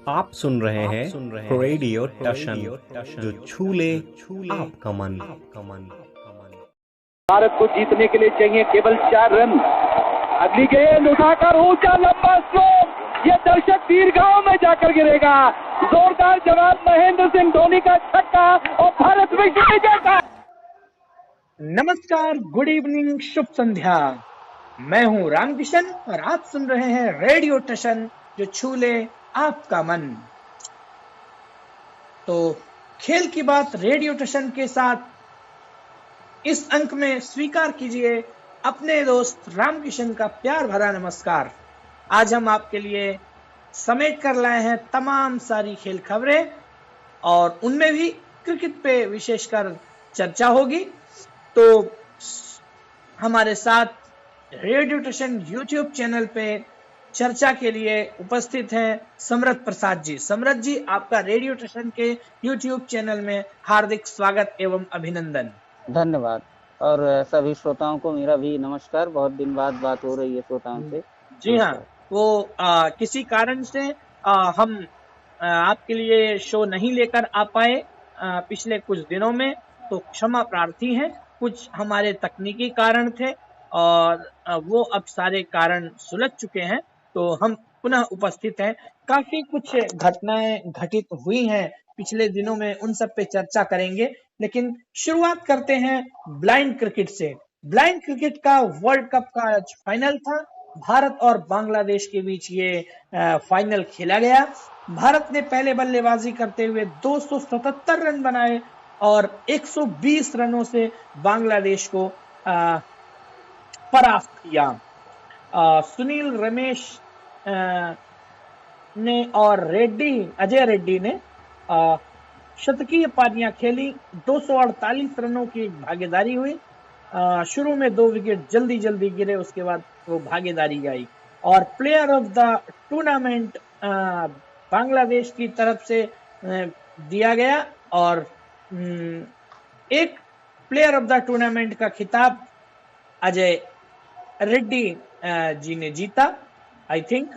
आप सुन रहे हैं रेडियो टशन, जो छू ले आपका मन। भारत को जीतने के लिए चाहिए केवल 4 रन। अगली गेंद उठाकर ऊंचा लंबा स्ट्रोक, ये दर्शक दीर्घाओं में जाकर गिरेगा। जोरदार जवाब महेंद्र सिंह धोनी का छक्का और भारत विश्व विजेता। नमस्कार, गुड इवनिंग, शुभ संध्या। मैं हूं रामकिशन और आप सुन रहे हैं रेडियो टशन, जो छू ले आपका मन। तो खेल की बात रेडियो टशन के साथ इस अंक में स्वीकार कीजिए अपने दोस्त रामकिशन का प्यार भरा नमस्कार। आज हम आपके लिए समेट कर लाए हैं तमाम सारी खेल खबरें और उनमें भी क्रिकेट पे विशेषकर चर्चा होगी। तो हमारे साथ रेडियो टशन यूट्यूब चैनल पे चर्चा के लिए उपस्थित हैं समरथ प्रसाद जी। समरथ जी, आपका रेडियो टशन के यूट्यूब चैनल में हार्दिक स्वागत एवं अभिनंदन। धन्यवाद। और सभी श्रोताओं को मेरा भी नमस्कार। बहुत दिन बाद बात हो रही है श्रोताओं से। जी हाँ, वो किसी कारण से हम आपके लिए शो नहीं लेकर आ पाए पिछले कुछ दिनों में, तो क्षमा प्रार्थी हैं। कुछ हमारे तकनीकी कारण थे और वो अब सारे कारण सुलझ चुके हैं, तो हम पुनः उपस्थित हैं। काफी कुछ घटनाएं घटित हुई हैं पिछले दिनों में, उन सब पे चर्चा करेंगे। लेकिन शुरुआत करते हैं ब्लाइंड क्रिकेट से। ब्लाइंड क्रिकेट का वर्ल्ड कप का आज फाइनल था। भारत और बांग्लादेश के बीच ये फाइनल खेला गया। भारत ने पहले बल्लेबाजी करते हुए 277 रन बनाए और 120 रनों से बांग्लादेश को परास्त किया। सुनील रमेश ने और अजय रेड्डी ने शतकीय पारियां खेली। 248 रनों की भागीदारी हुई। शुरू में 2 विकेट जल्दी गिरे, उसके बाद वो भागीदारी आई और player of the tournament Bangladesh की तरफ से दिया गया और एक प्लेयर ऑफ द टूर्नामेंट का खिताब अजय रेड्डी जी ने जीता। आई थिंक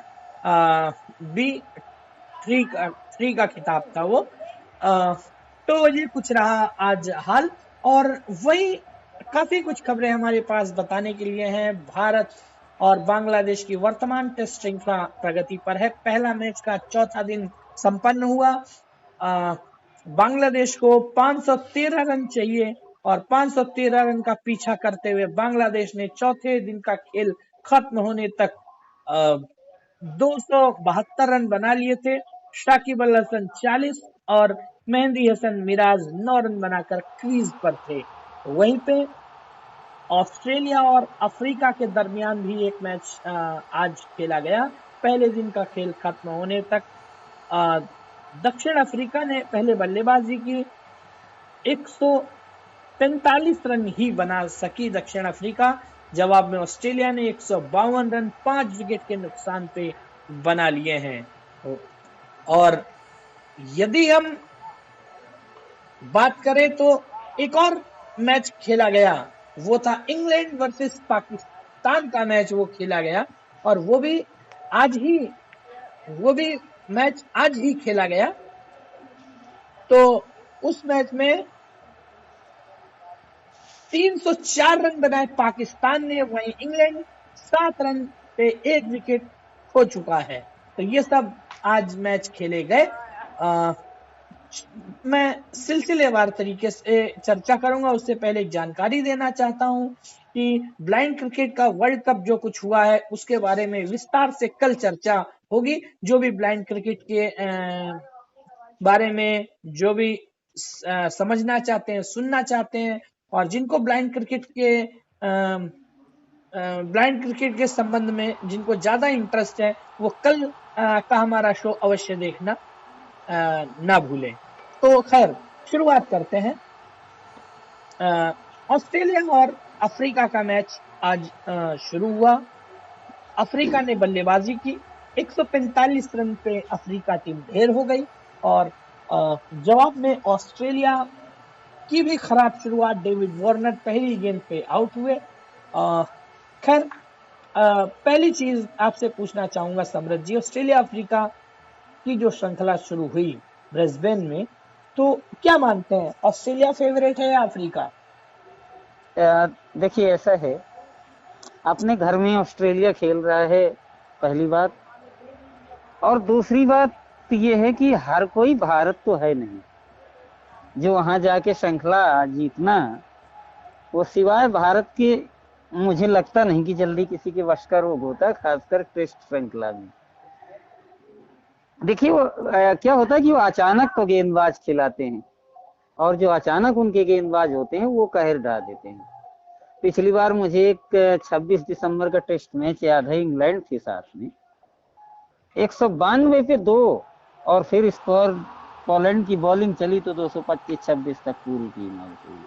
B3 का खिताब था वो। तो ये कुछ रहा आज हाल, और वही काफी कुछ खबरें हमारे पास बताने के लिए हैं। भारत और बांग्लादेश की वर्तमान टेस्ट श्रृंखला प्रगति पर है। पहला मैच का चौथा दिन संपन्न हुआ। बांग्लादेश को 513 रन चाहिए और 513 रन का पीछा करते हुए बांग्लादेश ने चौथे दिन का खेल खत्म होने तक 272 रन बना लिए थे। शाकिब अल हसन 40 और मेहंदी हसन मिराज 9 रन बनाकर क्रीज पर थे। वहीं पे ऑस्ट्रेलिया और अफ्रीका के दरमियान भी एक मैच आज खेला गया। पहले दिन का खेल खत्म होने तक दक्षिण अफ्रीका ने पहले बल्लेबाजी की। 145 रन ही बना सकी दक्षिण अफ्रीका। जवाब में ऑस्ट्रेलिया ने 152 रन 5 विकेट के नुकसान पे बना लिए हैं। और यदि हम बात करें तो एक और मैच खेला गया, वो था इंग्लैंड वर्सेस पाकिस्तान का मैच। वो खेला गया और वो भी मैच आज ही खेला गया। तो उस मैच में 304 रन बनाए पाकिस्तान ने, वहीं इंग्लैंड 7 रन पे 1 विकेट खो चुका है। तो ये सब आज मैच खेले गए। मैं सिलसिलेवार तरीके से चर्चा करूंगा। उससे पहले एक जानकारी देना चाहता हूं कि ब्लाइंड क्रिकेट का वर्ल्ड कप जो कुछ हुआ है उसके बारे में विस्तार से कल चर्चा होगी। जो भी ब्लाइंड क्रिकेट के बारे में जो भी समझना चाहते हैं, सुनना चाहते हैं, और जिनको ब्लाइंड क्रिकेट के संबंध में जिनको ज्यादा इंटरेस्ट है, वो कल का हमारा शो अवश्य देखना ना भूलें। तो खैर, शुरुआत करते हैं। ऑस्ट्रेलिया और अफ्रीका का मैच आज शुरू हुआ। अफ्रीका ने बल्लेबाजी की। 145 रन पे अफ्रीका टीम ढेर हो गई और जवाब में ऑस्ट्रेलिया की भी खराब शुरुआत। डेविड वार्नर पहली गेंद पे आउट हुए। पहली चीज आपसे पूछना चाहूंगा समृद्ध जी, ऑस्ट्रेलिया अफ्रीका की जो श्रृंखला शुरू हुई ब्रिस्बेन में, तो क्या मानते हैं, ऑस्ट्रेलिया फेवरेट है या अफ्रीका? देखिए ऐसा है, अपने घर में ऑस्ट्रेलिया खेल रहा है, पहली बात। और दूसरी बात ये है कि हर कोई भारत तो है नहीं, जो वहां जाके श्रृंखला जीतना वो सिवाय भारत के मुझे लगता नहीं कि जल्दी किसी के वश का रोग होता, खासकर टेस्ट श्रृंखला में। देखिए वो क्या होता है कि वो अचानक तो गेंदबाज खिलाते हैं, और जो अचानक उनके गेंदबाज होते हैं वो कहर ढा देते हैं। पिछली बार मुझे एक 26 दिसंबर का टेस्ट मैच याद है, इंग्लैंड के साथ में 192 पे 2, और फिर स्कोर पोलैंड की बॉलिंग चली तो 225-26 तक पूरी टीम आउट हुई।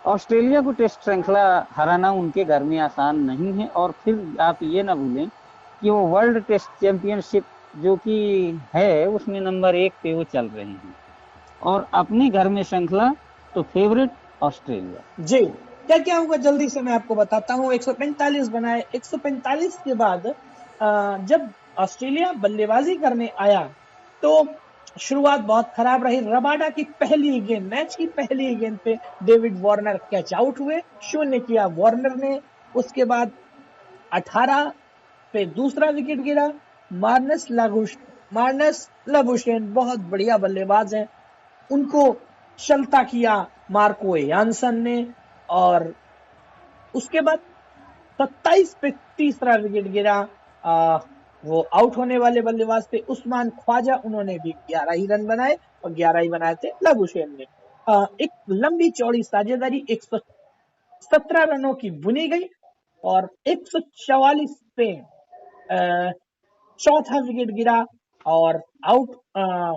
ऑस्ट्रेलिया को टेस्ट श्रृंखला हराना उनके घर में आसान नहीं है। और फिर आप ये ना भूलें कि वो वर्ल्ड टेस्ट चैंपियनशिप जो कि है उसमें नंबर 1 पे वो चल रहे हैं, और अपने घर में श्रृंखला तो फेवरेट ऑस्ट्रेलिया। जी, क्या क्या होगा जल्दी से मैं आपको बताता हूँ। 145 बनाए, 145 के बाद जब ऑस्ट्रेलिया बल्लेबाजी करने आया तो शुरुआत बहुत खराब रही। रबाडा की पहली गेंद, मैच की पहली गेंद पे डेविड वार्नर कैच आउट हुए, 0 किया वार्नर ने। उसके बाद 18 पे दूसरा विकेट गिरा। मार्नस लाबुशेन बहुत बढ़िया बल्लेबाज हैं, उनको चलता किया मार्को यानसन ने। और उसके बाद 27 पे तीसरा विकेट गिरा। वो आउट होने वाले बल्लेबाज थे उस्मान ख्वाजा, उन्होंने भी 11 ही रन बनाए, और 11 ही बनाए थे लाबुशेन ने। एक लंबी चौड़ी साझेदारी 117 रनों की बुनी गई, और 144 पे चौथा विकेट गिरा, और आउट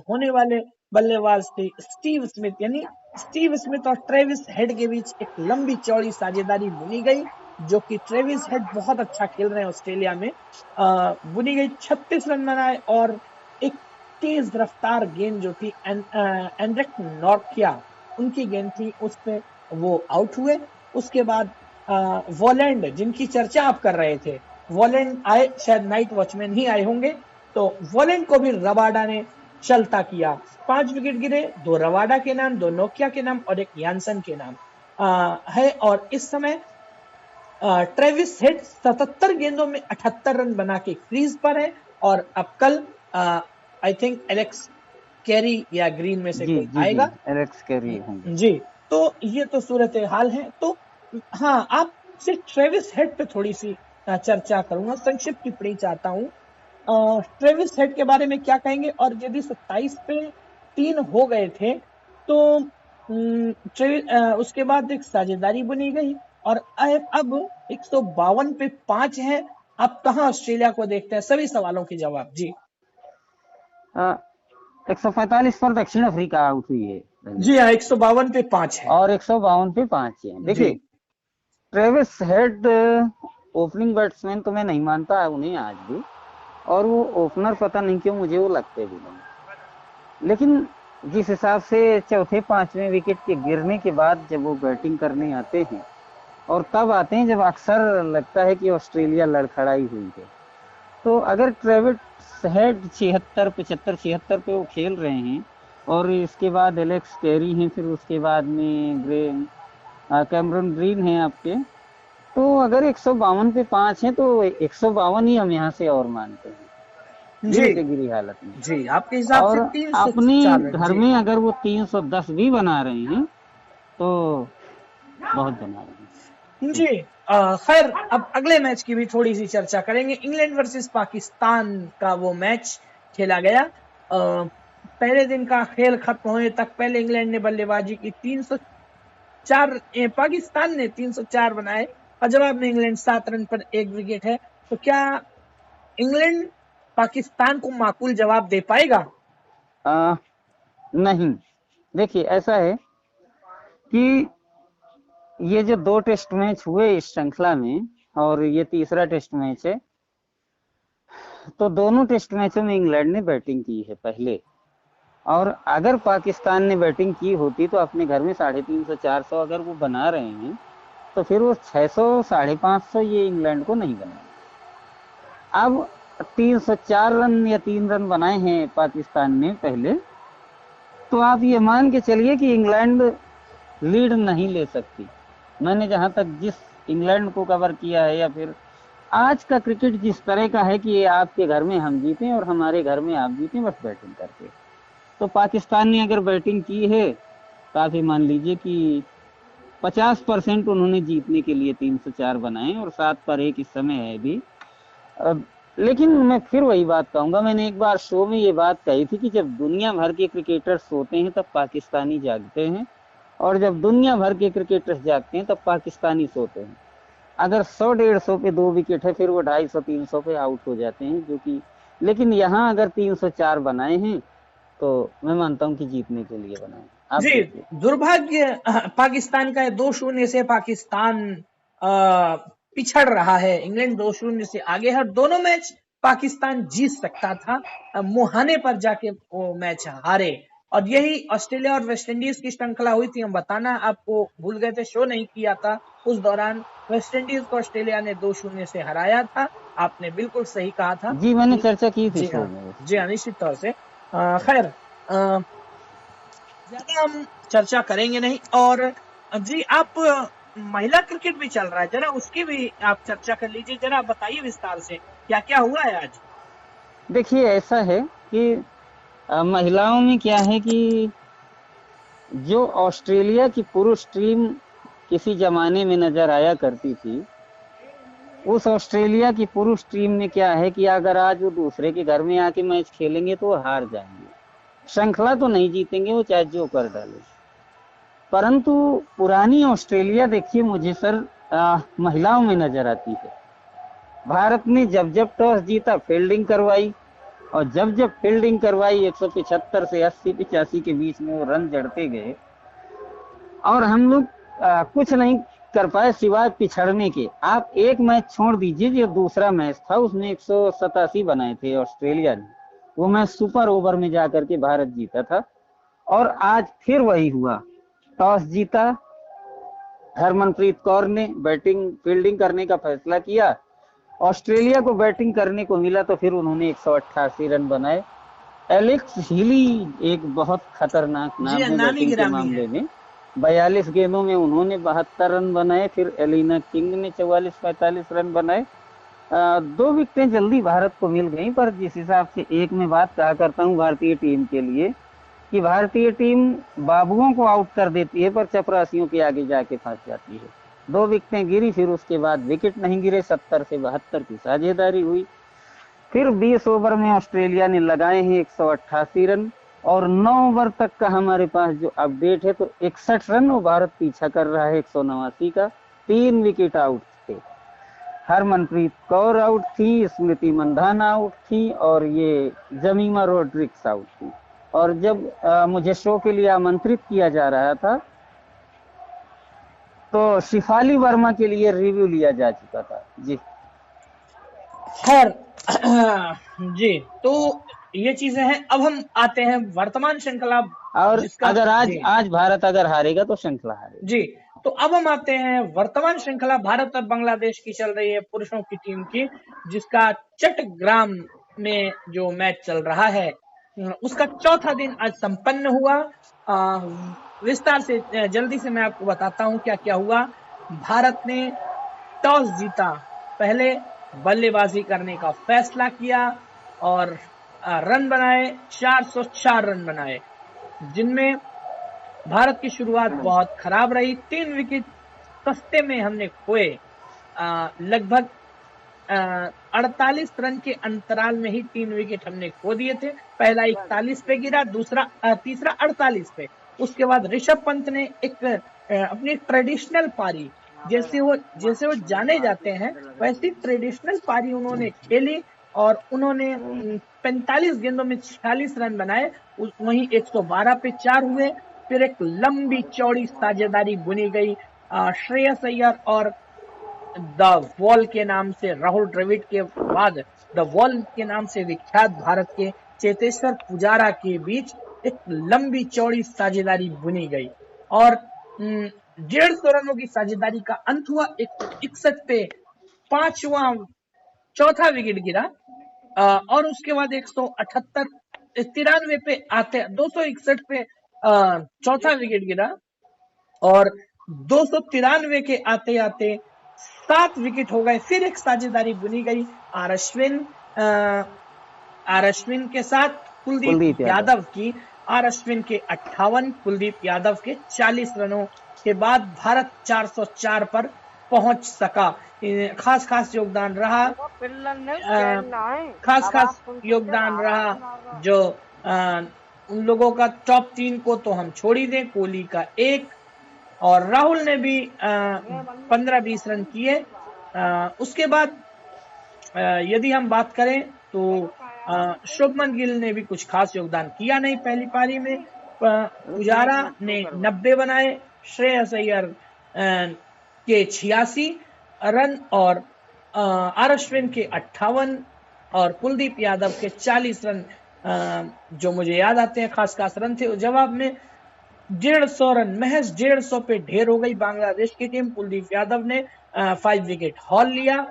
होने वाले बल्लेबाज थे स्टीव स्मिथ। यानी स्टीव स्मिथ और ट्रेविस हेड के बीच एक लंबी चौड़ी साझेदारी बुनी गई, जो कि ट्रेविस हेड बहुत अच्छा खेल रहे हैं ऑस्ट्रेलिया में। बुनी गई, 36 रन बनाए, और एक तेज रफ्तार गेंद जो थी एंड्रिक नॉर्किया, उनकी गेंद थी, उस पे वो आउट हुए। उसके बाद वॉलैंड, जिनकी चर्चा आप कर रहे थे, वॉलैंड आए, शायद नाइट वॉचमैन ही आए होंगे, तो वॉलैंड को भी रबाडा ने चलता किया। 5 विकेट गिरे, 2 रबाडा के नाम, 2 नोकिया के नाम और 1 यानसन के नाम है। और इस समय ट्रेविस हेड 77 गेंदों में 78 रन बना के क्रीज पर है, और अब कल आई थिंक एलेक्स कैरी या ग्रीन में से कोई आएगा। एलेक्स कैरी होंगे जी, तो ये तो सूरत हाल है। तो हाँ, आपसे ट्रेविस हेड पे थोड़ी सी चर्चा करूंगा, संक्षिप्त टिप्पणी चाहता हूँ। ट्रेविस हेड के बारे में क्या कहेंगे? और यदि 27 पे 3 हो गए थे तो उसके बाद एक साझेदारी बनी गई, और अब 152 पे 5 है। आप कहाँ ऑस्ट्रेलिया को देखते हैं? सभी सवालों के जवाब। जी, 145 पर दक्षिण अफ्रीका आउट हुई है। जी हाँ, 152 पे 5 है, और 152 पे 5 है। देखिए ट्रेविस हेड ओपनिंग बैट्समैन तो मैं नहीं मानता उन्हें आज भी, और वो ओपनर पता नहीं क्यों मुझे वो लगते भी नहीं। लेकिन जिस हिसाब से चौथे 5वें विकेट के गिरने के बाद जब वो बैटिंग करने आते हैं, और तब आते हैं जब अक्सर लगता है कि ऑस्ट्रेलिया लड़खड़ाई हुई है, तो अगर ट्रेविस हेड 76 पे वो खेल रहे हैं, और इसके बाद एलेक्स कैरी हैं, फिर उसके बाद में कैमरन ग्रीन हैं आपके, तो अगर 152 पे 5 है तो 152 ही हम यहाँ से और मानते हैं गिरी हालत में। जी, आपके हिसाब से 304 अपने घर में अगर वो 310 भी बना रहे हैं तो बहुत बना रहे हैं। जी, खैर अब अगले मैच की भी थोड़ी सी चर्चा करेंगे। इंग्लैंड वर्सेस पाकिस्तान का वो मैच खेला गया। पहले दिन का खेल खत्म होने तक पहले इंग्लैंड ने बल्लेबाजी की, 304, पाकिस्तान ने 304 बनाए, और जवाब में इंग्लैंड 7 रन पर 1 विकेट है। तो क्या इंग्लैंड पाकिस्तान को माकूल जवाब दे पाएगा? नहीं, देखिए ऐसा है कि ये जो 2 टेस्ट मैच हुए इस श्रृंखला में, और ये तीसरा टेस्ट मैच है, तो दोनों टेस्ट मैचों में इंग्लैंड ने बैटिंग की है पहले, और अगर पाकिस्तान ने बैटिंग की होती तो अपने घर में 350-400 अगर वो बना रहे हैं तो फिर वो 600-550 ये इंग्लैंड को नहीं बनाए। अब 304 रन या 3 रन बनाए हैं पाकिस्तान ने पहले, तो आप ये मान के चलिए कि इंग्लैंड लीड नहीं ले सकती। मैंने जहां तक जिस इंग्लैंड को कवर किया है, या फिर आज का क्रिकेट जिस तरह का है कि ये आपके घर में हम जीतें और हमारे घर में आप जीतें बस बैटिंग करके, तो पाकिस्तान ने अगर बैटिंग की है तो आप ये मान लीजिए कि 50% उन्होंने जीतने के लिए 304 बनाए और 7 पर 1 इस समय है भी। लेकिन मैं फिर वही बात कहूंगा, मैंने एक बार शो में ये बात कही थी कि जब दुनिया भर के क्रिकेटर्स सोते हैं तब पाकिस्तानी जागते हैं, और जब दुनिया भर के क्रिकेटर्स जागते हैं तब पाकिस्तानी सोते हैं। अगर 100-150 पे 2 विकेट है फिर वो 250-300 पे आउट हो जाते हैं, जो कि लेकिन यहाँ अगर 304 बनाए हैं तो मैं मानता हूँ कि जीतने के लिए बनाए। जी, दुर्भाग्य पाकिस्तान का है। 2-0 से पाकिस्तान पिछड़ रहा है, इंग्लैंड 2-0 से आगे है। दोनों मैच पाकिस्तान जीत सकता था, मुहाने पर जाके वो मैच हारे। और यही ऑस्ट्रेलिया और वेस्ट इंडीज की श्रृंखला हुई थी, हम बताना आपको भूल गए थे, शो नहीं किया था उस दौरान। वेस्ट इंडीज को ऑस्ट्रेलिया ने 2-0 से हराया था, आपने बिल्कुल सही कहा था। जी, मैंने चर्चा की थी शो में। जी हाँ, निश्चित तौर से। खैर, ज्यादा हम चर्चा करेंगे नहीं। और जी, आप महिला क्रिकेट भी चल रहा है, जरा उसकी भी आप चर्चा कर लीजिए, जरा बताइए विस्तार से क्या क्या हुआ है आज। देखिए, ऐसा है कि महिलाओं में क्या है कि जो ऑस्ट्रेलिया की पुरुष टीम किसी जमाने में नजर आया करती थी, उस ऑस्ट्रेलिया की पुरुष टीम में क्या है कि अगर आज वो दूसरे के घर में आके मैच खेलेंगे तो वो हार जाएंगे, श्रृंखला तो नहीं जीतेंगे, वो चाहे जो कर डाले। परंतु पुरानी ऑस्ट्रेलिया देखिए मुझे सर महिलाओं में नजर आती है। भारत ने जब जब टॉस जीता फील्डिंग करवाई, और जब जब फील्डिंग करवाई 175 से 80-85 के बीच में वो रन जड़ते गए, और हम लोग कुछ नहीं कर पाए सिवाय पिछड़ने के। आप एक मैच छोड़ दीजिए, जो दूसरा मैच था उसमें 187 बनाए थे ऑस्ट्रेलिया ने, वो मैच सुपर ओवर में जाकर के भारत जीता था। और आज फिर वही हुआ, टॉस जीता, हरमनप्रीत कौर ने बैटिंग फील्डिंग करने का फैसला किया, ऑस्ट्रेलिया को बैटिंग करने को मिला तो फिर उन्होंने 188 रन बनाए। एलेक्स हीली एक बहुत खतरनाक नाम है बैटिंग के मामले में, 42 गेंदों में उन्होंने 72 रन बनाए। फिर एलिना किंग ने 44-45 रन बनाए। 2 विकेटें जल्दी भारत को मिल गई, पर जिस हिसाब से एक मैं बात कहा करता हूँ भारतीय टीम के लिए कि भारतीय टीम बाबुओं को आउट कर देती है पर चपरासियों के आगे जाके फंस जाती है। 2 विकेटें गिरी, फिर उसके बाद विकेट नहीं गिरे, 70 से 72 की साझेदारी हुई। फिर 20 ओवर में ऑस्ट्रेलिया ने लगाए हैं 188 रन, और 9 ओवर तक का हमारे पास जो अपडेट है तो 61 रन वो भारत पीछा कर रहा है 189 का। 3 विकेट आउट थे, हरमनप्रीत कौर आउट थी, स्मृति मंधाना आउट थी, और ये जमीमा रोड्रिक्स आउट थी। और जब मुझे शो के लिए आमंत्रित किया जा रहा था तो शिफाली वर्मा के लिए रिव्यू लिया जा चुका था। जी खैर, जी, तो ये चीजें हैं। अब हम आते हैं वर्तमान श्रृंखला, और अगर आज भारत अगर हारेगा तो श्रृंखला हारेगी। जी, तो अब हम आते हैं वर्तमान श्रृंखला भारत और बांग्लादेश की चल रही है, पुरुषों की टीम की, जिसका चट्टग्राम में जो मैच चल रहा है उसका चौथा दिन आज संपन्न हुआ। विस्तार से जल्दी से मैं आपको बताता हूं क्या क्या हुआ। भारत ने टॉस जीता, पहले बल्लेबाजी करने का फैसला किया और रन बनाए, 404 रन बनाए, जिनमें भारत की शुरुआत बहुत खराब रही। 3 विकेट सस्ते में हमने खोए, लगभग 48 रन के अंतराल में ही 3 विकेट हमने खो दिए थे। पहला 41 पे गिरा, तीसरा 48 पे। उसके बाद ऋषभ पंत ने एक अपनी ट्रेडिशनल पारी, जैसे वो जाने जाते हैं वैसी ट्रेडिशनल पारी उन्होंने खेली, और उन्होंने 45 गेंदों में 46 रन बनाए। वहीं 112 पे 4 हुए। फिर एक लंबी चौड़ी साझेदारी बुनी गई श्रेयस अय्यर और द वॉल के नाम से, राहुल द्रविड़ के बाद द वॉल के नाम से विख्यात भारत के चेतेश्वर पुजारा के बीच एक लंबी चौड़ी साझेदारी बुनी गई, और 150 रनों की साझेदारी का अंत हुआ। 161 पे चौथा विकेट गिरा, और उसके बाद 178 93 पे आते 261 पे चौथा विकेट गिरा और 293 के आते आते 7 विकेट हो गए। फिर एक साझेदारी बुनी गई आर अश्विन के साथ कुलदीप यादव की। आर अश्विन के 58, कुलदीप यादव के 40 रनों के बाद भारत 404 पर पहुंच सका। खास योगदान रहा योगदान रहा जो उन लोगों का टॉप 3 को तो हम छोड़ ही दें, कोहली का 1 और राहुल ने भी 15-20 रन किए। उसके बाद यदि हम बात करें तो शुभमन गिल ने भी कुछ खास योगदान किया नहीं पहली पारी में। पुजारा ने 90 बनाए, श्रेयस अय्यर के 86 रन और आर अश्विन के 58 और कुलदीप यादव के 40 रन जो मुझे याद आते हैं खास रन थे। जवाब में 150 रन, महज 150 पे ढेर हो गई बांग्लादेश की टीम। कुलदीप यादव ने 5 विकेट हॉल लिया।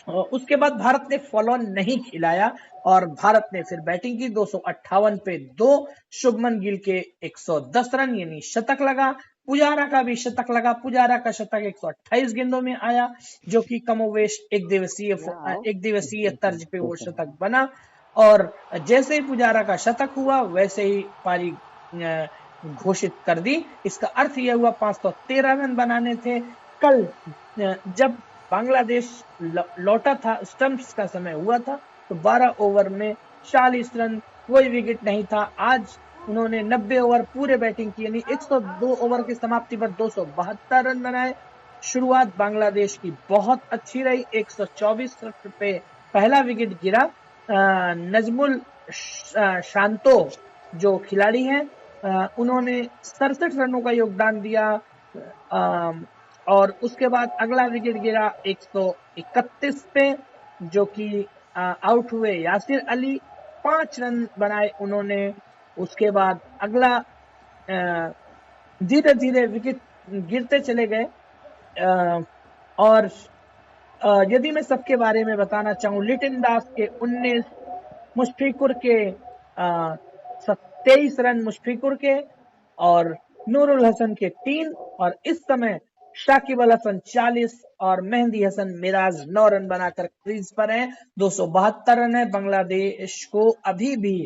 उसके बाद भारत ने फॉलो ऑन नहीं खिलाया और भारत ने फिर बैटिंग की। 258 पे 2, शुभमन गिल के 110 रन यानी शतक लगा। पुजारा का भी शतक लगा। पुजारा का शतक 128 गेंदों में आया जो कि कमोवेश एक दिवसीय तर्ज पे वो शतक बना। और जैसे ही पुजारा का शतक हुआ वैसे ही पारी घोषित कर दी। इसका अर्थ यह हुआ 513 रन बनाने थे। कल जब बांग्लादेश लौटा था, स्टंप्स का समय हुआ था, तो 12 ओवर में 40 रन, कोई विकेट नहीं था। आज उन्होंने 90 ओवर पूरे बैटिंग की यानी 102 ओवर की समाप्ति पर 272 रन बनाए। शुरुआत बांग्लादेश की बहुत अच्छी रही। 124 रन पे पहला विकेट गिरा। नजमुल शांतो जो खिलाड़ी हैं उन्होंने 67 रनों का योगदान दिया और उसके बाद अगला विकेट गिरा 131 पे जो कि आउट हुए यासिर अली, 5 रन बनाए उन्होंने। उसके बाद अगला धीरे धीरे विकेट गिरते चले गए और यदि मैं सबके बारे में बताना चाहूं, लिटिन दास के 19, मुश्फिकुर के 23 रन मुश्फिकुर के और नूरुल हसन के 3 और इस समय शाकिब अल हसन 40 और मेहंदी हसन मिराज 9 रन बनाकर क्रीज पर हैं। 272 रन है। बांग्लादेश को अभी भी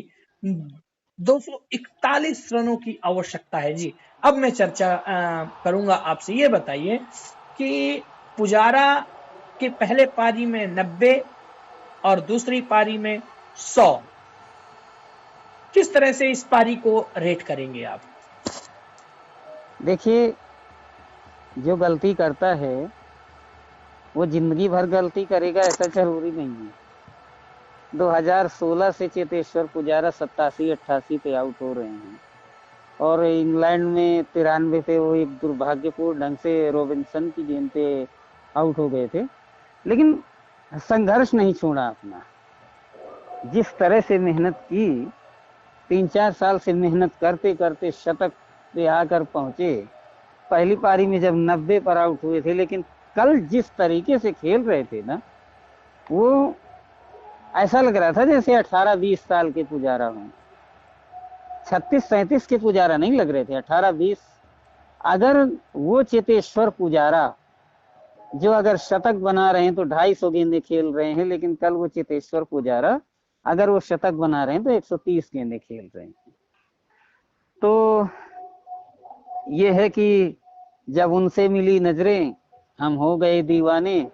241 रनों की आवश्यकता है जी। अब मैं चर्चा करूंगा आपसे। ये बताइए कि पुजारा के पहले पारी में 90 और दूसरी पारी में 100, किस तरह से इस पारी को रेट करेंगे आप? देखिए, जो गलती करता है वो जिंदगी भर गलती करेगा ऐसा जरूरी नहीं है। 2016 से चेतेश्वर पुजारा 87-88 पे आउट हो रहे हैं और इंग्लैंड में 93 पे वो एक दुर्भाग्यपूर्ण ढंग से रॉबिन्सन की गेंद पे आउट हो गए थे, लेकिन संघर्ष नहीं छोड़ा अपना। जिस तरह से मेहनत की, 3-4 साल से मेहनत करते करते शतक पे आकर पहुंचे। पहली पारी में जब 90 पर आउट हुए थे, लेकिन कल जिस तरीके से खेल रहे थे ना, वो ऐसा लग रहा था जैसे 18-20 साल के पुजारा हों। 36-37 के पुजारा नहीं लग रहे थे, 18-20। अगर वो चेतेश्वर पुजारा जो अगर शतक बना रहे हैं तो 250 गेंदें खेल रहे हैं, लेकिन कल वो चेतेश्वर पुजारा अगर वो शतक बना रहे हैं तो 130 गेंदें खेल रहे हैं। तो ये है कि जब उनसे मिली नजरें हम हो गए दीवाने,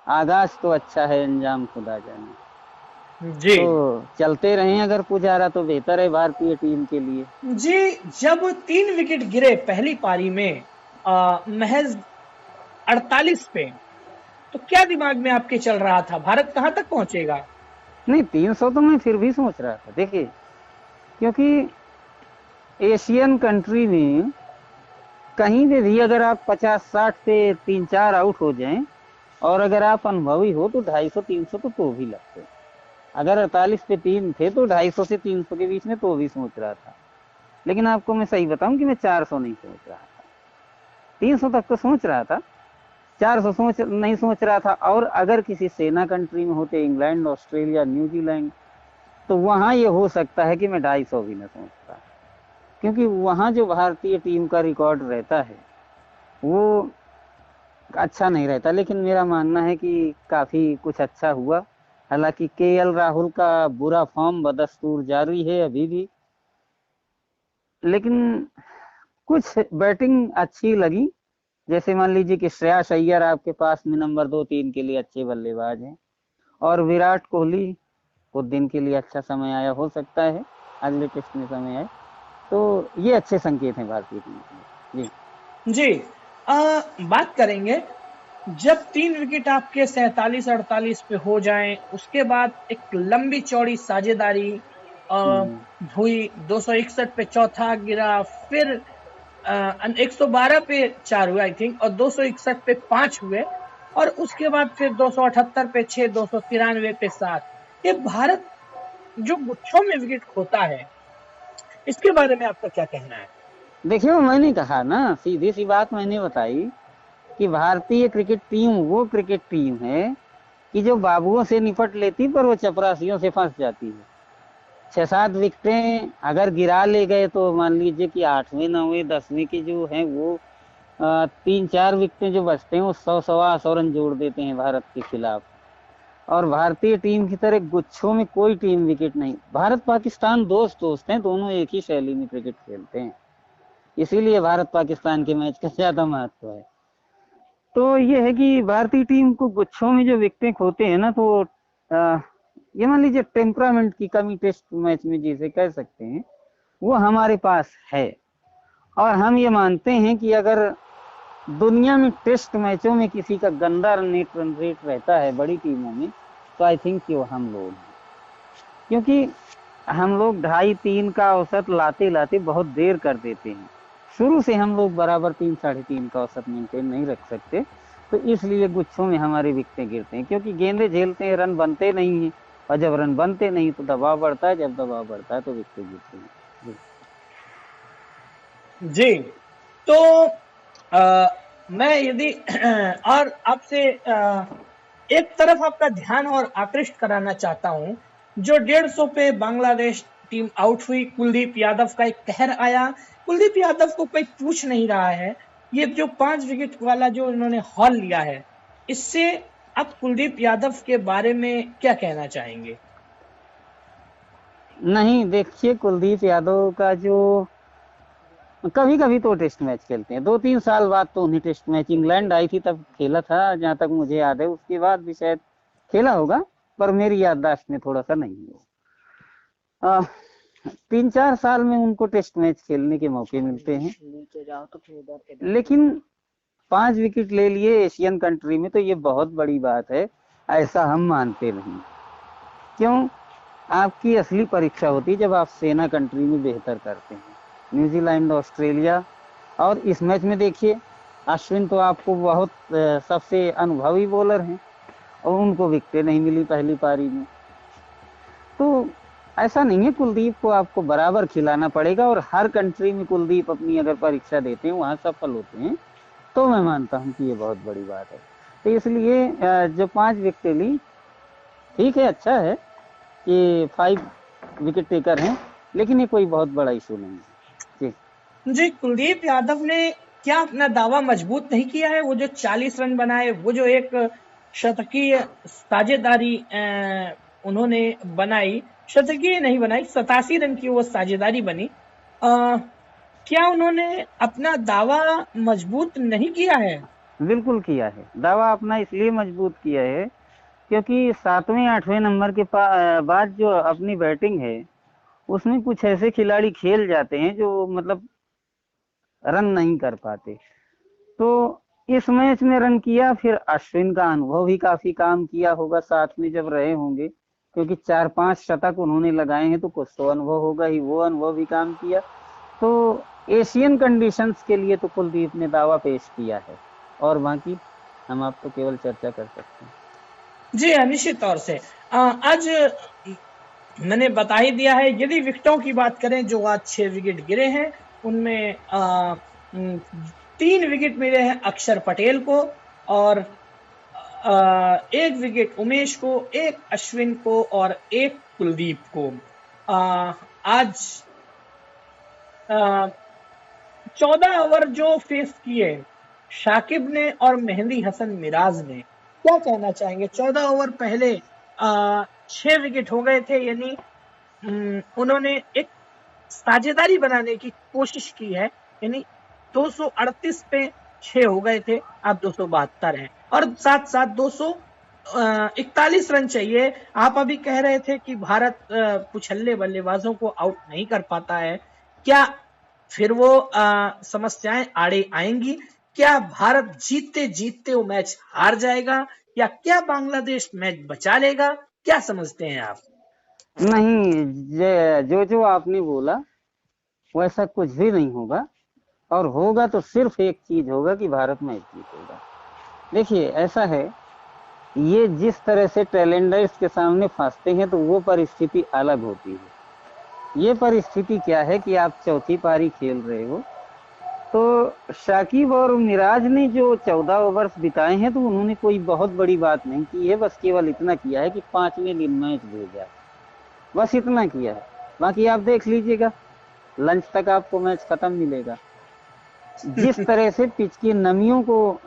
आगाज तो अच्छा है अंजाम खुदा जाने जी। तो चलते रहे अगर पुजारा तो बेहतर है भारतीय टीम के लिए जी। जब 3 विकेट गिरे पहली पारी में महज 48 पे, तो क्या दिमाग में आपके चल रहा था? भारत कहां तक पहुंचेगा? नहीं, 300 तो मैं फिर भी सोच रहा था। देखिए, क्योंकि एशियन कंट्री में कहीं भी अगर आप 50-60 पे 3-4 आउट हो जाएं और अगर आप अनुभवी हो तो 250-300 तो भी लगते। अगर 48 पे 3 थे तो 250 से 300 के बीच में तो भी सोच रहा था। लेकिन आपको मैं सही बताऊं कि मैं 400 नहीं सोच रहा था, 300 तक तो सोच रहा था। नहीं सोच रहा था। और अगर किसी सेना कंट्री में होते, इंग्लैंड, ऑस्ट्रेलिया, न्यूजीलैंड, तो वहां ये हो सकता है कि मैं 250 भी न सोचता, क्योंकि वहां जो भारतीय टीम का रिकॉर्ड रहता है वो अच्छा नहीं रहता। लेकिन मेरा मानना है कि काफी कुछ अच्छा हुआ। हालांकि केएल राहुल का बुरा फॉर्म बदस्तूर जारी है अभी भी, लेकिन कुछ बैटिंग अच्छी लगी। जैसे मान लीजिए कि श्रेयस अय्यर आपके पास में नंबर 2-3 के लिए अच्छे बल्लेबाज हैं, और विराट कोहली कुछ दिन के लिए अच्छा समय आया, हो सकता है अगले टेस्ट में समय आए, तो ये अच्छे संकेत हैं भारतीय टीम के। जी बात करेंगे, जब 3 विकेट आपके 47-48 पे हो जाएं, उसके बाद एक लंबी चौड़ी साझेदारी हुई, 261 पे चौथा गिरा, फिर 112 पे 4 हुए आई थिंक, और 261 पे 5 हुए, और उसके बाद फिर 278 पे 6, 293 पे 7। ये भारत जो गुच्छों में विकेट खोता है, इसके बारे में आपका क्या कहना है? देखिए, मैंने कहा ना, सीधी सी बात मैंने बताई कि भारतीय क्रिकेट टीम वो क्रिकेट टीम है कि जो बाबुओं से निपट लेती पर वो चपरासियों से फंस जाती है। 6-7 विकेटें अगर गिरा ले गए तो मान लीजिए कि 8वें 9वें 10वें की जो हैं वो 3-4 विकेटें जो बचते हैं वो 100-125 रन जोड़ देते हैं भारत के खिलाफ। और भारतीय टीम की तरह गुच्छों में कोई टीम विकेट नहीं। भारत पाकिस्तान दोस्त हैं, दोनों एक ही शैली में क्रिकेट खेलते हैं, इसीलिए भारत पाकिस्तान के मैच का ज्यादा महत्व है। तो ये है कि भारतीय टीम को गुच्छों में जो विकेटें खोते हैं ना, तो ये मान लीजिए टेम्परामेंट की कमी टेस्ट मैच में जिसे कह सकते हैं, वो हमारे पास है। और हम ये मानते हैं कि अगर दुनिया में टेस्ट मैचों में किसी का गंदा रन रेट रहता है बड़ी टीमों में, तो आई थिंक कि वो हम लोग हैं, क्योंकि हम लोग 2.5-3 का औसत लाते लाते बहुत देर कर देते हैं। शुरू से हम लोग बराबर 3-3.5 का औसत मेंटेन नहीं रख सकते, तो इसलिए गुच्छों में हमारे विकेटें गिरते हैं, क्योंकि गेंदे झेलते हैं, रन बनते नहीं हैं, और जब रन बनते नहीं तो दबाव बढ़ता है, जब दबाव बढ़ता है तो विकेटें गिरती हैं। जी, तो मैं यदि और आपसे एक तरफ आपका ध्यान और आकृष्ट कराना चाहता हूं, जो 150 पे बांग्लादेश टीम आउट हुई, कुलदीप यादव का एक कहर आया। कुलदीप यादव को कोई पूछ नहीं रहा है, ये जो 5 विकेट वाला जो इन्होंने हॉल लिया है, इससे आप कुलदीप यादव के बारे में क्या कहना चाहेंगे? नहीं, देखिए, कुलदीप यादव का जो कभी कभी तो टेस्ट मैच खेलते हैं, 2-3 साल बाद तो उन्हें टेस्ट मैच, इंग्लैंड आई थी तब खेला था जहां तक मुझे याद है, उसके बाद भी शायद खेला होगा, पर मेरी याददाश्त में थोड़ा सा नहीं है। 3-4 साल में उनको टेस्ट मैच खेलने के मौके मिलते हैं, लेकिन 5 विकेट ले लिए एशियन कंट्री में, तो ये बहुत बड़ी बात है, ऐसा हम मानते नहीं। क्यों? आपकी असली परीक्षा होती है जब आप सेना कंट्री में बेहतर करते हैं, न्यूजीलैंड, ऑस्ट्रेलिया। और इस मैच में देखिए, अश्विन तो आपको बहुत सबसे अनुभवी बॉलर हैं, और उनको विकेटें नहीं मिली पहली पारी में। तो ऐसा नहीं है, कुलदीप को आपको बराबर खिलाना पड़ेगा, और हर कंट्री में कुलदीप अपनी अगर परीक्षा देते हैं, वहां सफल होते हैं, तो मैं मानता हूं कि ये बहुत बड़ी बात है। तो इसलिए जो 5 विकेटें ली, ठीक है, अच्छा है कि 5 विकेट टेकर हैं, लेकिन ये कोई बहुत बड़ा इशू नहीं है। जी, कुलदीप यादव ने क्या अपना दावा मजबूत नहीं किया है? वो जो 40 रन बनाए, वो जो एक शतकीय साझेदारी उन्होंने बनाई, शतकीय नहीं बनाई, 87 रन की वो साझेदारी बनी, क्या उन्होंने अपना दावा मजबूत नहीं किया है? बिल्कुल किया है, दावा अपना इसलिए मजबूत किया है क्योंकि 7वें-8वें नंबर के बाद जो अपनी बैटिंग है, उसमें कुछ ऐसे खिलाड़ी खेल जाते हैं जो मतलब रन नहीं कर पाते। तो इस मैच में रन किया, फिर अश्विन का अनुभव भी काफी काम किया होगा साथ में जब रहे होंगे, क्योंकि 4-5 शतक उन्होंने लगाए हैं, तो कुछ तो अनुभव होगा ही, वो अनुभव भी काम किया। तो एशियन कंडीशंस के लिए तो कुलदीप ने दावा पेश किया है, और बाकी हम आप तो केवल चर्चा कर सकते हैं। जी, निश्चित तौर से आज मैंने बता ही दिया है। यदि विकेटों की बात करें, जो आज 6 विकेट गिरे हैं, उनमें 3 विकेट मिले हैं अक्षर पटेल को, और एक विकेट उमेश को, एक अश्विन को और एक कुलदीप को। आज 14 ओवर जो फेस किए शाकिब ने और मेहंदी हसन मिराज ने, क्या कहना चाहेंगे? 14 ओवर पहले 6 विकेट हो गए थे, यानी उन्होंने एक साझेदारी बनाने की कोशिश की है, यानी 238 पे 6 हो गए थे, अब 272 हैं और साथ साथ 241 रन चाहिए। आप अभी कह रहे थे कि भारत कुछल्ले बल्लेबाजों को आउट नहीं कर पाता है, क्या फिर वो समस्याएं आड़े आएंगी? क्या भारत जीतते जीतते वो मैच हार जाएगा या क्या बांग्लादेश मैच बचा लेगा? क्या समझते हैं आप? नहीं, जो आपने बोला वैसा कुछ भी नहीं होगा, और होगा तो सिर्फ एक चीज होगा कि भारत मैच जीतेगा। देखिए ऐसा है, ये जिस तरह से टैलेंडर्स के सामने फंसते हैं तो वो परिस्थिति अलग होती है। ये परिस्थिति क्या है कि आप चौथी पारी खेल रहे हो, तो शाकिब और मिराज ने जो 14 ओवर्स बिताए हैं तो उन्होंने कोई बहुत बड़ी बात नहीं की है, बस केवल इतना किया है कि 5वें दिन मैच भेजा, बस इतना किया है। बाकी आप देख लीजिएगा, लंच तक आपको मैच खत्म मिलेगा। जिस तरह से पिच की नमियों को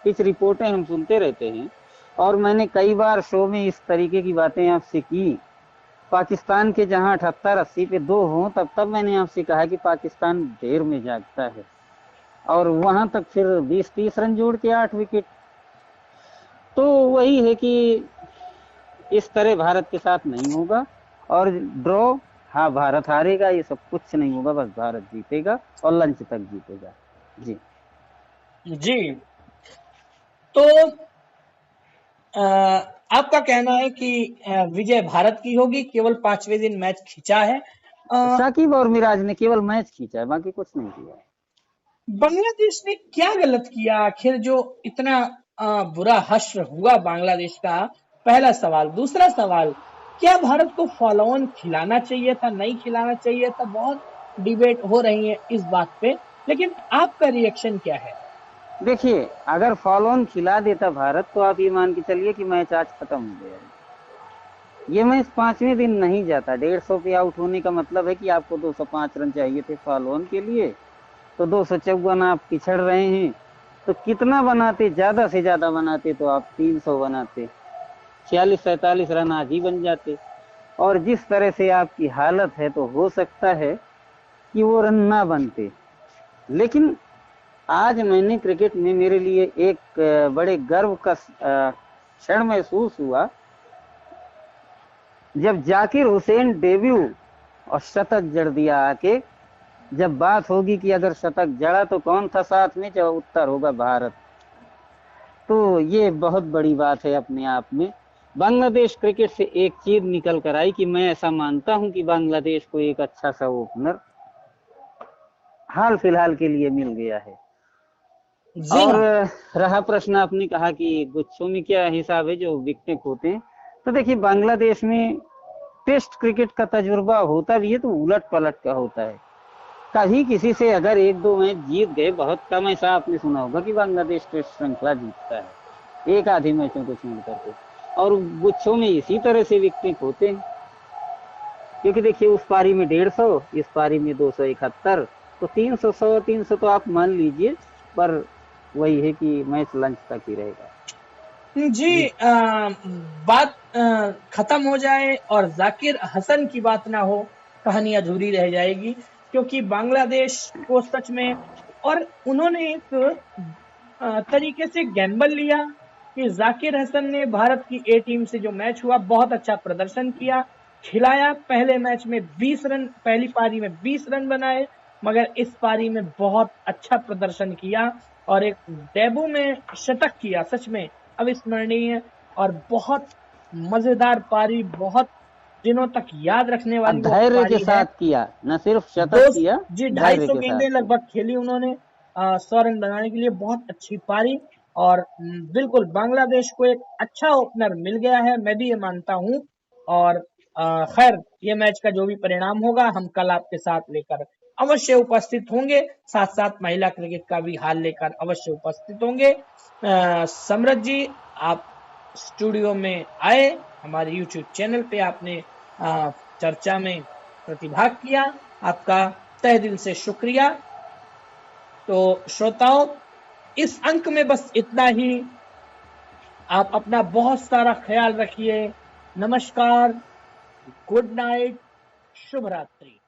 पिच रिपोर्टें हम सुनते रहते हैं, और मैंने कई बार शो में इस तरीके की बातें आपसे की, पाकिस्तान के जहां 78-80 पे 2 हों तब मैंने आपसे कहा कि पाकिस्तान देर में जागता है, और वहां तक फिर 20-30 रन जोड़ के 8 विकेट। तो वही है कि इस तरह भारत के साथ नहीं होगा, और ड्रॉ, हाँ भारत हारेगा, ये सब कुछ नहीं होगा, बस भारत जीतेगा और लंच तक जीतेगा। जी जी, तो आपका कहना है कि विजय भारत की होगी, केवल 5वें दिन मैच खींचा है। शाकिब और मिराज ने केवल मैच खींचा है, बाकी कुछ नहीं किया है। बांग्लादेश ने क्या गलत किया आखिर जो इतना बुरा हश्र हुआ बांग्लादेश का? पहला सवाल। दूसरा सवाल, क्या भारत को फॉलो ऑन खिलाना चाहिए था, नहीं खिलाना चाहिए था? बहुत डिबेट हो रही है इस बात पे, लेकिन आपका रिएक्शन क्या है? देखिए, अगर फॉलो ऑन खिला देता भारत तो आप ये मान के चलिए कि मैच आज खत्म हो गया। ये मैच 5वें दिन नहीं जाता। 150 पे आउट होने का मतलब है कि आपको 205 रन चाहिए थे फॉलो ऑन के लिए, तो 254 आप पिछड़ रहे हैं, तो कितना बनाते? ज्यादा से ज्यादा बनाते तो आप 300 बनाते, 46-47 रन आज ही बन जाते। और जिस तरह से आपकी हालत है तो हो सकता है कि वो रन ना बनते। लेकिन आज मैंने क्रिकेट में मेरे लिए एक बड़े गर्व का क्षण महसूस हुआ, जब जाकिर हुसैन डेब्यू और शतक जड़ दिया आके। जब बात होगी कि अगर शतक जड़ा तो कौन था साथ में, जब उत्तर होगा भारत। तो ये बहुत बड़ी बात है अपने आप में। बांग्लादेश क्रिकेट से एक चीज निकल कर आई कि मैं ऐसा मानता हूं कि बांग्लादेश को एक अच्छा सा ओपनर हाल फिलहाल के लिए मिल गया है। और रहा प्रश्न, आपने कहा कि गुच्छों में क्या हिसाब है जो विकेट होते हैं, तो देखिए बांग्लादेश में टेस्ट क्रिकेट का तजुर्बा होता भी है तो उलट पलट का होता है। कभी किसी से अगर 1-2 मैच जीत गए, बहुत कम ऐसा आपने सुना होगा कि बांग्लादेश टेस्ट श्रृंखला जीतता है, एक आधे मैचों को छोड़ करके। और गुच्छों में इसी तरह से विकेट होते हैं, क्योंकि देखिए उस पारी में 150, इस पारी में 271, तो 300, 100-300 तो आप मान लीजिए, पर वही है कि मैच लंच तक ही रहेगा। जी, बात खत्म हो जाए और जाकिर हसन की बात ना हो, कहानी अधूरी रह जाएगी, क्योंकि बांग्लादेश को सच में, और उन्होंने एक तरीके से गैम्बल लिया कि जाकिर हसन ने भारत की ए टीम से जो मैच हुआ बहुत अच्छा प्रदर्शन किया, खिलाया। पहले मैच में 20 रन, पहली पारी में 20 रन बनाए, मगर इस पारी में बहुत अच्छा प्रदर्शन किया और एक डेब्यू में शतक किया, सच में अविस्मरणीय और बहुत मजेदार पारी, बहुत दिनों तक याद रखने वाली धैर्य के साथ किया, न सिर्फ शतक किया जी। 250 गेंदें लगभग खेली उन्होंने 100 रन बनाने के लिए, बहुत अच्छी पारी। और बिल्कुल बांग्लादेश को एक अच्छा ओपनर मिल गया है, मैं भी ये मानता हूं। और खैर, ये मैच का जो भी परिणाम होगा हम कल आपके साथ लेकर अवश्य उपस्थित होंगे, साथ साथ महिला क्रिकेट का भी हाल लेकर अवश्य उपस्थित होंगे। समृद्ध जी, आप स्टूडियो में आए, हमारे YouTube चैनल पे आपने चर्चा में प्रतिभाग किया, आपका तहे दिल से शुक्रिया। तो श्रोताओं, इस अंक में बस इतना ही। आप अपना बहुत सारा ख्याल रखिए। नमस्कार, गुड नाइट, शुभ रात्रि।